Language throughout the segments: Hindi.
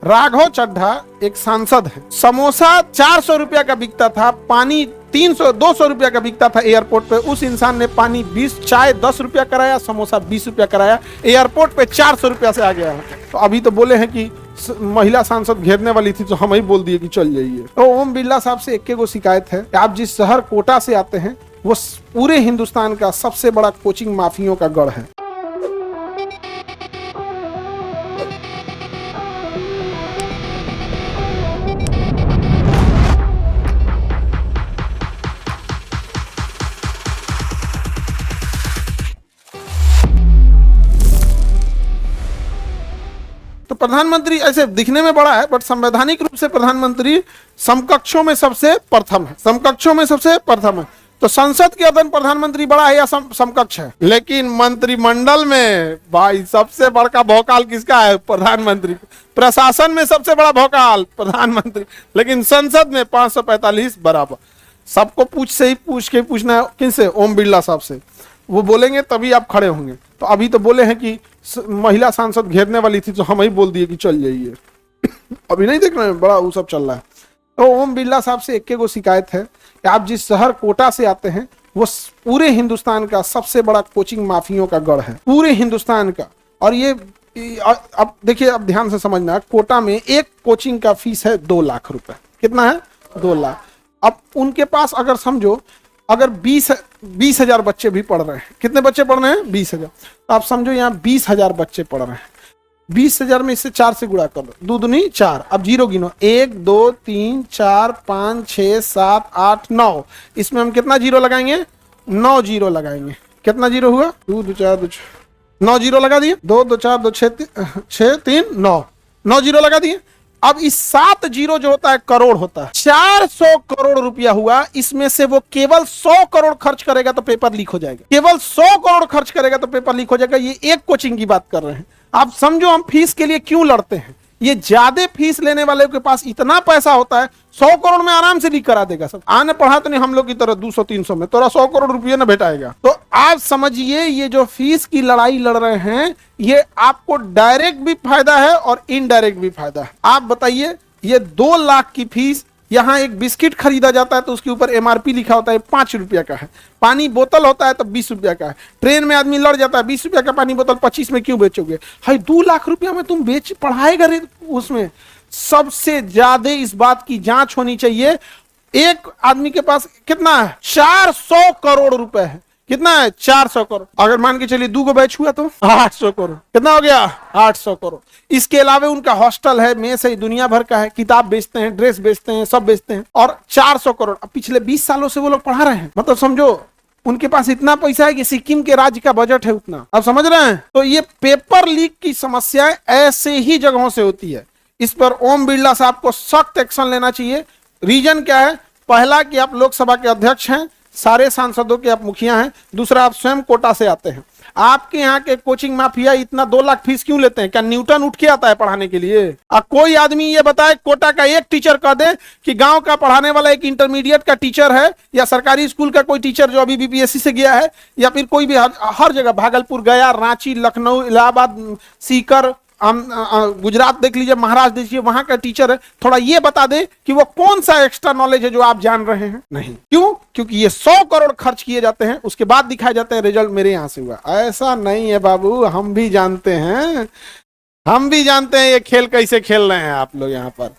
राघव चड्ढा एक सांसद है। समोसा 400 रुपया का बिकता था, पानी 200 रुपया का बिकता था एयरपोर्ट पे। उस इंसान ने पानी 20, चाय 10 रुपया कराया, समोसा 20 रुपया कराया, एयरपोर्ट पे 400 रुपया से आ गया है। तो अभी तो बोले हैं कि महिला सांसद घेरने वाली थी तो हम ही बोल दिए कि चल जाइए। तो ओम बिरला साहब से एक शिकायत है कि आप जिस शहर कोटा से आते हैं वो पूरे हिंदुस्तान का सबसे बड़ा कोचिंग माफियों का गढ़ है। तो प्रधानमंत्री ऐसे दिखने में बड़ा है बट संवैधानिक रूप से प्रधानमंत्री समकक्षों में सबसे प्रथम है, समकक्षों में सबसे प्रथम है। तो संसद के अदन प्रधानमंत्री बड़ा है या समकक्ष है, लेकिन मंत्रिमंडल में भाई सबसे बड़का भौकाल किसका है? प्रधानमंत्री। प्रशासन में सबसे बड़ा भौकाल प्रधानमंत्री, लेकिन संसद में 545 बराबर। सबको पूछ के पूछना है किनसे? ओम बिरला साहब से। वो बोलेंगे तभी आप खड़े होंगे। तो अभी तो बोले हैं कि महिला सांसद घेरने वाली थी तो हम ही बोल दिए कि चल जाइए। अभी नहीं देख रहे हैं, बड़ा वो सब चल रहा है। तो ओम बिरला साहब से एक शिकायत है कि आप जिस शहर कोटा से आते हैं वो पूरे हिंदुस्तान का सबसे बड़ा कोचिंग माफियों का गढ़ है, पूरे हिंदुस्तान का। और ये अब देखिए, अब ध्यान से समझना, कोटा में एक कोचिंग का फीस है 2 लाख रुपए। कितना है? 2 लाख। अब उनके पास अगर समझो अगर 20,000 बच्चे भी पढ़ रहे हैं, कितने बच्चे पढ़ रहे हैं? 20,000। तो आप समझो यहाँ 20,000 बच्चे पढ़ रहे हैं। 20,000 में इससे 4 से गुणा कर लो, 2 दूनी 4। अब जीरो गिनो, 1 2 3 4 5 6 7 8 9। इसमें हम कितना जीरो लगाएंगे? 9 जीरो लगाएंगे। कितना जीरो हुआ? 2 2 4 2 9 जीरो लगा दिए। 2 2 4 2 6 3 9 9 जीरो लगा दिए। अब इस 7 जीरो जो होता है करोड़ होता है। 400 करोड़ रुपया हुआ। इसमें से वो केवल 100 करोड़ खर्च करेगा तो पेपर लीक हो जाएगा। केवल 100 करोड़ खर्च करेगा तो पेपर लीक हो जाएगा। ये एक कोचिंग की बात कर रहे हैं। आप समझो हम फीस के लिए क्यों लड़ते हैं। ये ज्यादा फीस लेने वाले के पास इतना पैसा होता है, 100 करोड़ में आराम से लीक करा देगा सब। आने पढ़ा तो नहीं हम लोग की तरह 200-300 में, तोरा 100 करोड़ रुपये ना भेटाएगा। तो आप समझिए ये जो फीस की लड़ाई लड़ रहे हैं ये आपको डायरेक्ट भी फायदा है और इनडायरेक्ट भी फायदा है। आप बताइए, ये 2 लाख की फीस, यहाँ एक बिस्किट खरीदा जाता है तो उसके ऊपर MRP लिखा होता है 5 रुपया का है। पानी बोतल होता है तो 20 रुपया का है। ट्रेन में आदमी लड़ जाता है, 20 रुपया का पानी बोतल 25 में क्यों बेचोगे? हाई 2 लाख रुपया में तुम पढ़ाएगा रे उसमें। सबसे ज्यादा इस बात की जांच होनी चाहिए। एक आदमी के पास कितना है? 400 करोड़ रुपए है। कितना है? 400 करोड़। अगर मान के चलिए 2 बैच हुआ तो 800 करोड़। कितना हो गया? 800 करोड़। इसके अलावा उनका हॉस्टल है, मेस है, दुनिया भर का है, किताब बेचते हैं, ड्रेस बेचते हैं, सब बेचते हैं। और 400 करोड़ अब पिछले 20 सालों से वो लोग पढ़ा रहे हैं। मतलब समझो उनके पास इतना पैसा है कि सिक्किम के राज्य का बजट है उतना। आप समझ रहे हैं? तो ये पेपर लीक की समस्या ऐसे ही जगहों से होती है। इस पर ओम बिरला साहब को सख्त एक्शन लेना चाहिए। रीजन क्या है? पहला कि आप लोकसभा के अध्यक्ष हैं, सारे सांसदों के आप मुखिया हैं। दूसरा, आप स्वयं कोटा से आते हैं। आपके यहाँ के कोचिंग माफिया इतना 2 लाख फीस क्यों लेते हैं? क्या न्यूटन उठ के आता है पढ़ाने के लिए? कोई आदमी ये बताए, कोटा का एक टीचर कह दे कि गांव का पढ़ाने वाला एक इंटरमीडिएट का टीचर है या सरकारी स्कूल का कोई टीचर जो अभी BPSC से गया है, या फिर कोई भी हर जगह भागलपुर गया, रांची, लखनऊ, इलाहाबाद, सीकर, गुजरात देख लीजिए, महाराष्ट्र देखिए, वहां का टीचर है, थोड़ा ये बता दे कि वो कौन सा एक्स्ट्रा नॉलेज है जो आप जान रहे हैं? नहीं। क्यों? क्योंकि ये 100 करोड़ खर्च किए जाते हैं, उसके बाद दिखाए जाते हैं रिजल्ट मेरे यहां से हुआ। ऐसा नहीं है बाबू, हम भी जानते हैं, हम भी जानते हैं ये खेल कैसे खेल रहे हैं आप लोग। यहाँ पर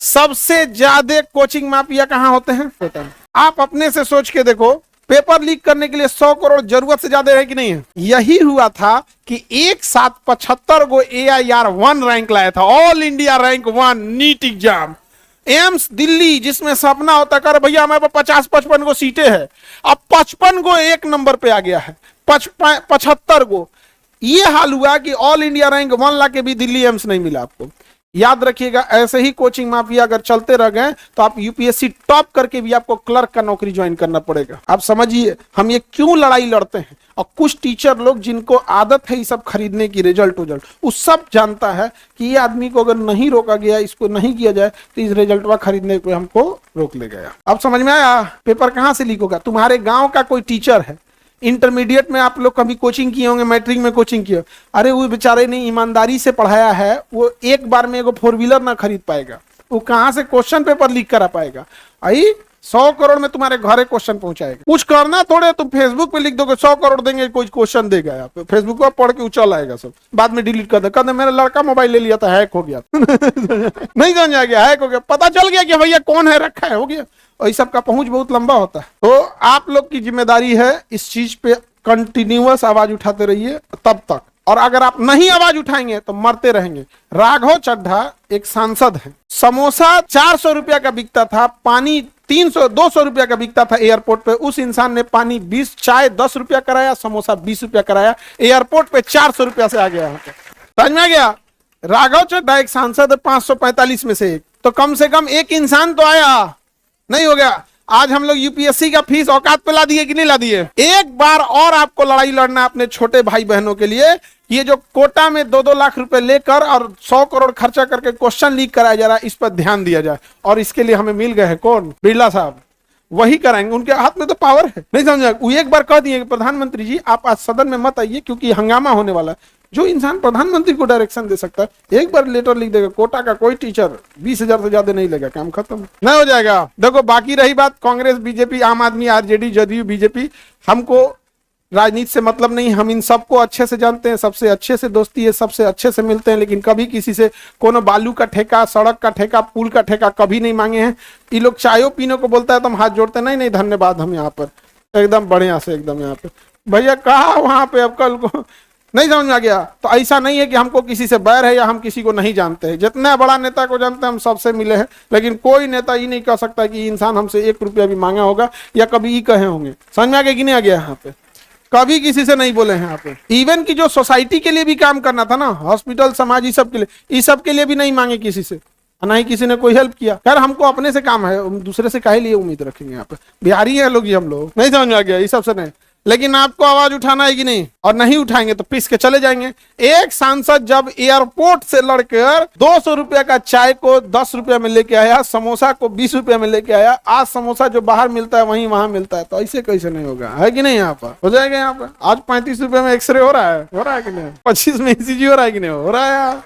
सबसे ज्यादा कोचिंग माफिया कहाँ होते हैं? आप अपने से सोच के देखो, पेपर लीक करने के लिए 100 करोड़ जरूरत से ज्यादा है कि नहीं है? यही हुआ था कि एक साथ 75 गो AIR 1 रैंक लाया था, all India rank 1 NEET exam. AIIMS Delhi जिसमें सपना होता कर भैया हमारे पास 50-55 गो सीटें हैं, अब 55 गो एक नंबर पे आ गया है, 75 गो। ये हाल हुआ कि ऑल इंडिया रैंक 1 ला के भी दिल्ली एम्स नहीं मिला आपको। याद रखिएगा, ऐसे ही कोचिंग माफिया अगर चलते रह गए तो आप UPSC टॉप करके भी आपको क्लर्क का नौकरी ज्वाइन करना पड़ेगा। आप समझिए हम ये क्यों लड़ाई लड़ते हैं। और कुछ टीचर लोग जिनको आदत है ये सब खरीदने की, रिजल्ट वो सब जानता है कि ये आदमी को अगर नहीं रोका गया, इसको नहीं किया जाए तो इस रिजल्ट खरीदने को हमको रोक ले गया। अब समझ में आया? पेपर कहां से लीक होगा? तुम्हारे गांव का कोई टीचर है इंटरमीडिएट में आप लोग कभी कोचिंग किए होंगे, मैट्रिक में कोचिंग किए, अरे वो बेचारे ने ईमानदारी से पढ़ाया है, वो एक बार में एगो 4 व्हीलर ना खरीद पाएगा, वो कहां से क्वेश्चन पेपर लीक करा पाएगा? आई 100 करोड़ में तुम्हारे घरे क्वेश्चन पहुंचाएगा। कुछ करना थोड़े, तुम फेसबुक पे लिख दोगे 100 करोड़ देंगे, कोई क्वेश्चन देगा यहाँ पे, फेसबुक पर पढ़ के उछल आएगा सब, बाद में डिलीट कर दे, कहते मेरा लड़का मोबाइल ले लिया था, हैक हो गया। नहीं समझ आ गया, हैक हो गया, पता चल गया कि भैया कौन है रखा है, हो गया। और इस सब का पहुंच बहुत लंबा होता है। तो आप लोग की जिम्मेदारी है इस चीज पे कंटिन्यूअस आवाज उठाते रहिए तब तक, और अगर आप नहीं आवाज उठाएंगे तो मरते रहेंगे। राघव चड्ढा एक सांसद है, समोसा 400 रुपया का बिकता था, पानी 200 रुपया का बिकता था एयरपोर्ट पे, उस इंसान ने पानी 20, चाय 10 रुपया कराया, समोसा 20 रुपया कराया, एयरपोर्ट पे 400 रुपया से आ गया। समझ में आ गया? राघव चड्ढा एक सांसद है 545 में से एक, तो कम से कम एक इंसान तो आया, नहीं हो गया। आज हम लोग यूपीएससी का फीस औकात पे ला दिए कि नहीं ला दिए? एक बार और आपको लड़ाई लड़ना अपने छोटे भाई बहनों के लिए। ये जो कोटा में 2-2 लाख रुपए लेकर और 100 करोड़ खर्चा करके क्वेश्चन लीक कराया जा रहा है, इस पर ध्यान दिया जाए। और इसके लिए हमें मिल गए हैं कौन? बिरला साहब, वही कराएंगे, उनके हाथ में तो पावर है। नहीं समझा? वो एक बार कह दिए प्रधानमंत्री जी आप आज सदन में मत आइए क्योंकि हंगामा होने वाला है। जो इंसान प्रधानमंत्री को डायरेक्शन दे सकता है, एक बार लेटर लिख देगा, कोटा का कोई टीचर 20,000 से ज्यादा नहीं लेगा, काम खत्म, नहीं हो जाएगा। देखो, बाकी रही बात कांग्रेस, बीजेपी, आम आदमी, आरजेडी, जदयू, बीजेपी, हमको राजनीति से मतलब नहीं, हम इन सबको अच्छे से जानते हैं, सबसे अच्छे से दोस्ती है, सबसे अच्छे से मिलते हैं, लेकिन कभी किसी से कोनो बालू का ठेका, सड़क का ठेका, पुल का ठेका कभी नहीं मांगे हैं। ये लोग चायो पीने को बोलता है तो हम हाथ जोड़ते, नहीं नहीं धन्यवाद, हम यहाँ पर एकदम बढ़िया से, एकदम यहाँ पे भैया कहा वहां पे, अब कल को नहीं समझ में आ गया। तो ऐसा नहीं है कि हमको किसी से बैर है या हम किसी को नहीं जानते हैं। जितना बड़ा नेता को जानते हैं हम सबसे मिले हैं, लेकिन कोई नेता ये नहीं कह सकता कि इंसान हमसे 1 रुपया भी मांगा होगा या कभी ये कहे होंगे। समझ में आ गया कि नहीं आ गया? यहाँ पे कभी किसी से नहीं बोले हैं। यहाँ पे इवन की जो सोसाइटी के लिए भी काम करना था ना, हॉस्पिटल, समाज, इस सब के लिए, इस सब के लिए भी नहीं मांगे किसी से, ना ही किसी ने कोई हेल्प किया। यार हमको अपने से काम है, दूसरे से काहे लिए उम्मीद रखेंगे? यहाँ पे बिहारी है लोग, ये हम लोग, नहीं समझ में आ गया? इस सबसे नहीं, लेकिन आपको आवाज उठाना है कि नहीं, और नहीं उठाएंगे तो पीस के चले जाएंगे। एक सांसद जब एयरपोर्ट से लड़कर 200 रुपया का चाय को 10 रुपया में लेके आया, समोसा को 20 रुपया में लेके आया, आज समोसा जो बाहर मिलता है वहीं वहां मिलता है, तो ऐसे कैसे नहीं होगा? है कि नहीं? यहाँ पर हो जाएगा। यहाँ पर आज 35 रुपये में एक्सरे हो रहा है कि नहीं? 25 में ईसीजी हो रहा है कि नहीं? हो रहा है यार,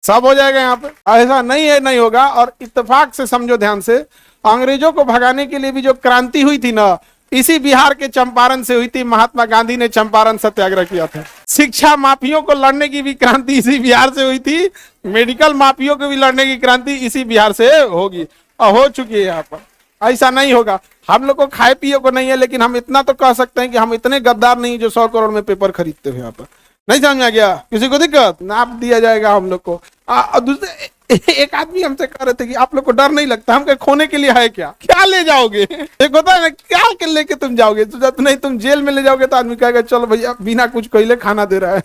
सब हो जाएगा यहाँ पे। ऐसा नहीं है, नहीं होगा। और इत्तेफाक से समझो, ध्यान से, अंग्रेजों को भगाने के लिए भी जो क्रांति हुई थी ना, इसी बिहार के चंपारण से हुई थी। महात्मा गांधी ने चंपारण सत्याग्रह किया था। शिक्षा माफियों को लड़ने की भी क्रांति इसी बिहार से हुई थी। मेडिकल माफियों को भी लड़ने की क्रांति इसी बिहार से होगी और हो चुकी है। यहाँ पर ऐसा नहीं होगा। हम लोग को खाए पिए को नहीं है, लेकिन हम इतना तो कह सकते हैं कि हम इतने गद्दार नहीं जो 100 करोड़ में पेपर खरीदते हुए। यहाँ पर नहीं समझ में आ गया? किसी को दिक्कत? नाप दिया जाएगा हम लोग को। दूसरे एक आदमी हमसे कह रहे थे कि आप लोग को डर नहीं लगता? हम कहे खोने के लिए है क्या? क्या ले जाओगे? एक होता है ना, क्या के लेके तुम जाओगे? तो जब नहीं तुम जेल में ले जाओगे तो आदमी कहेगा चलो भैया बिना कुछ कहले खाना दे रहा है।